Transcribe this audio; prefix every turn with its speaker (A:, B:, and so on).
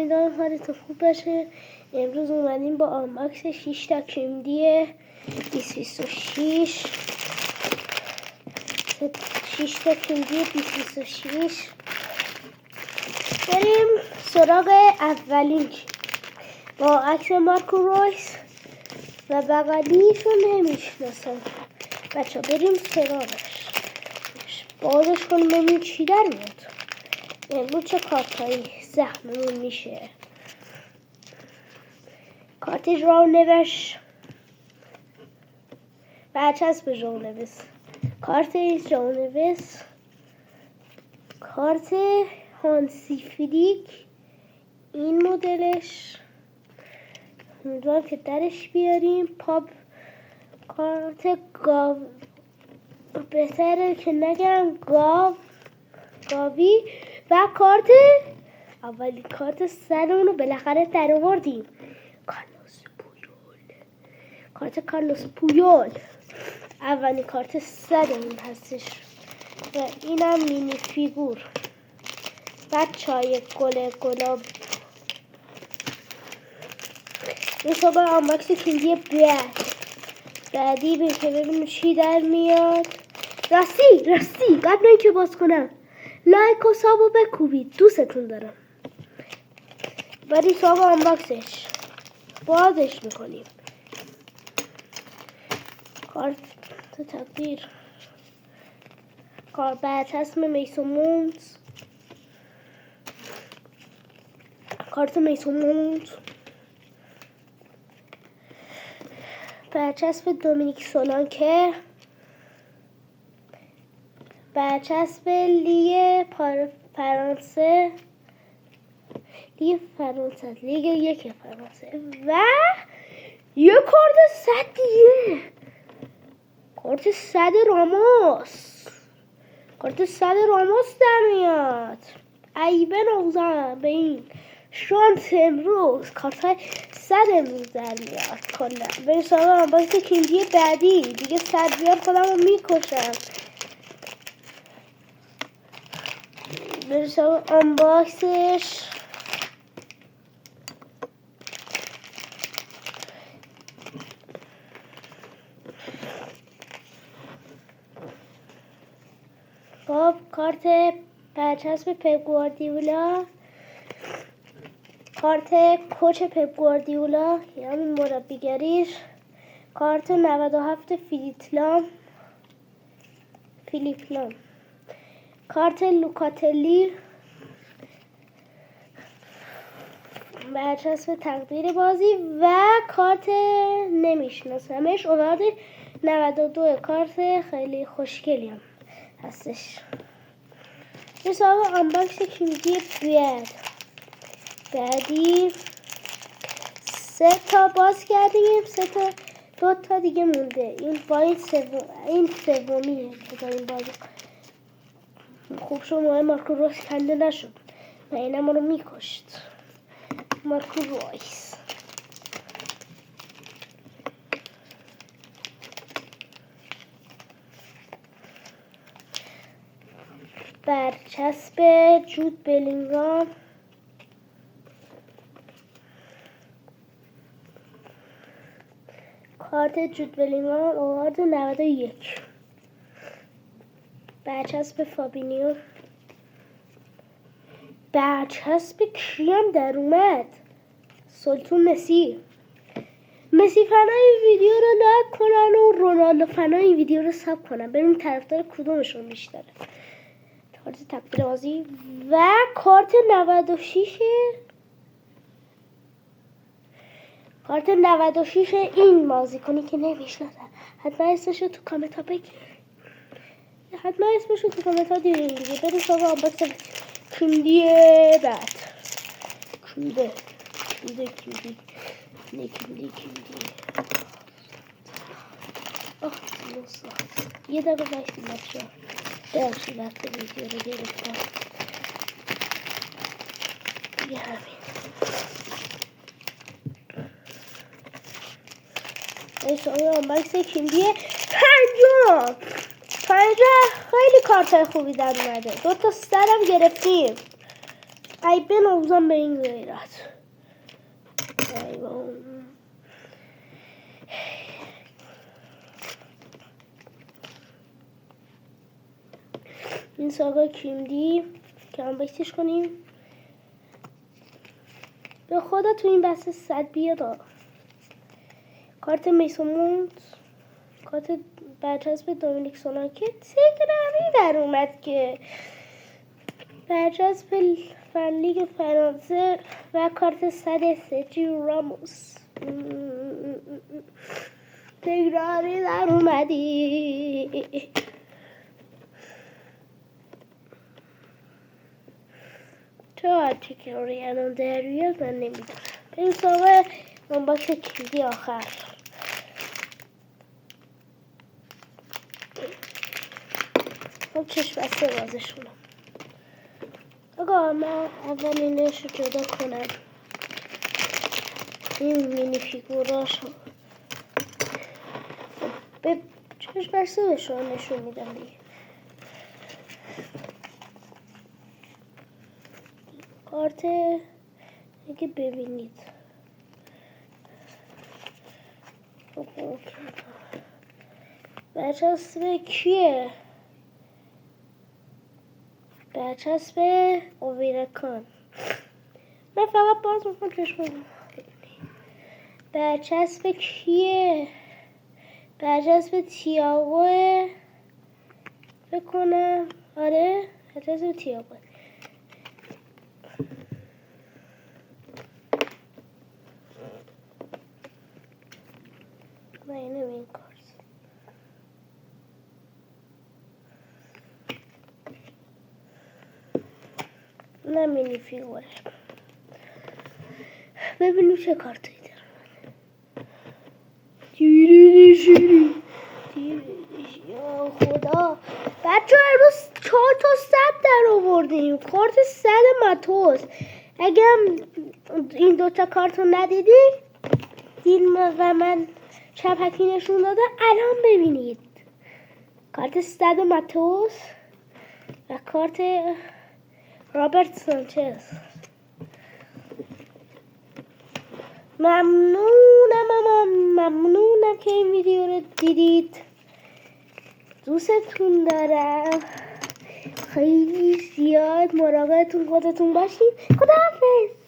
A: امیدوارم حالت خوب باشه. امروز اومدیم با آنباکس 6 تا کیمدی 2026 6 تا کیمدی 2026. بریم سراغ اولین با عکس مارکو رویس و بغلیشو نمیشناسم بچه. بریم سراغش بازش کنیم ببینیم چی در میاد. امروز چه کارتایی زخممون میشه. کارت ژائو نوش، برچسب ژائو نویس، کارت ژائو نویس، کارت هانسی فلیک این مدلش، امیدوارم که درش بیاریم. پاپ کارت گاو، بهتره که نگم گاوی. و کارت اولی کارت سرمون رو بالاخره در آوردیم. کارت کارلوس پویول اولین کارت سرمون هستش و اینم مینی فیگور. بچهای گلاب این صبح آنباکس کیمدی بعدی بشه ببینیم چی در میاد. راستی قبل اینکه باز کنم لایک و سابو بکوبید، دوستتون دارم. بریم سراغ آنباکسش، بازش میکنیم. کارت تقدیر، برچسب میسون مونت، کارت میسون مونت، برچسب دومینیک سولانکه، برچسب لیگ فرانسه، لیگ یک فرانسه و یه کارت صد دیگه، کارت صد راموس در میاد. ای بنوزم به این شانس امروز کارت های صد امروز در میاد. کلا بریم سراغ آنباکس کیمدی بعدی. دیگه صد بیار خودم رو میکشم. بریم سراغ آنباکسش. خب کارت برچسب پپ گواردیولا، کارت کوچ پپ گواردیولا یعنی مربیگریش، کارت 97 فیلیپ لام، کارت لوکاتلی، برچسب تقدیر بازی و کارت نمیشناسمش اوورد 92. کارت خیلی خوشگلی هم هستش. این سراغ آنباکس کیمدی بعدی 3 تا باز کردیم، 2 تا دیگه مونده. این با این سومیه که داریم بازی. خوب شد مارکو رویس کنده نشد و این ما رو میکشت. مارکو رویس برچسب جود بلینگام، کارت جود بلینگام اوورد 91. برچسب فابینیو، برچسب کیم در اومد؟ سلطون مسی فنای ویدیو رو لایک کنن و رونالدو فنای ویدیو رو ساب کنن. ببینیم طرفدار کدومشون بیشتره. کارت تقدیر بازی و کارت 96 این بازیکنی که نمیشناسم. حتما اسمشو تو کامنت ها بگیر. حتما اسمشو تو کامنت ها دیگه. بریم سراغ آنباکس کیمدی بعد. کیمدی یه دقیقه بایستید بچه‌ها. ببخشید وقت ویدیو رو گرفتم. یه همین. این آنباکس کیمدی پنجاه خیلی کارت خوبی در اومده. 2 تا سرم گرفتیم. ای بنوزم به این غیرت. این ساگا کیمدی کم بکتش کنیم. به خدا تو این بسته 100 بیاد. کارت میسوموند، کارت برچسب دومینیک سولانکه تکراری در اومد که برچسب لیگ فرانسه و کارت 100 سرجیو راموس تکراری در اومدی. چه تکراری الان در بیاد من نمیدونم. این ساقه اون باکس کلیدی آخر. خب چشم بسته بازش کنم. آقا من اولینش رو جدا کنم. این مینی فیگوراشو به چشم بسته بهشون نشون میدم دیگه. کارت اگه ببینید برچسب کیه؟ برچسب اویرکان. من فقط باز میکنم چشم. برچسب کیه؟ برچسب تییاگوه بکنم. آره برچسب تییاگوه. من اینم این کارت نه مینی فیگوره. ببینیم چه کارتایی دارم. دیری یا خدا بچه امروز 4 تا 100 در آوردیم. کارت 100 ماتوس. اگه هم این دوتا کارت رو ندیدی دین و من چپکی نشون داده الان ببینید. کارت 100 ماتوس و کارت رابرت سانچز. ممنونم که این ویدیو رو دیدید. دوستتون دارم. خیلی زیاد مراقبتون خودتون باشید. خداحافظ.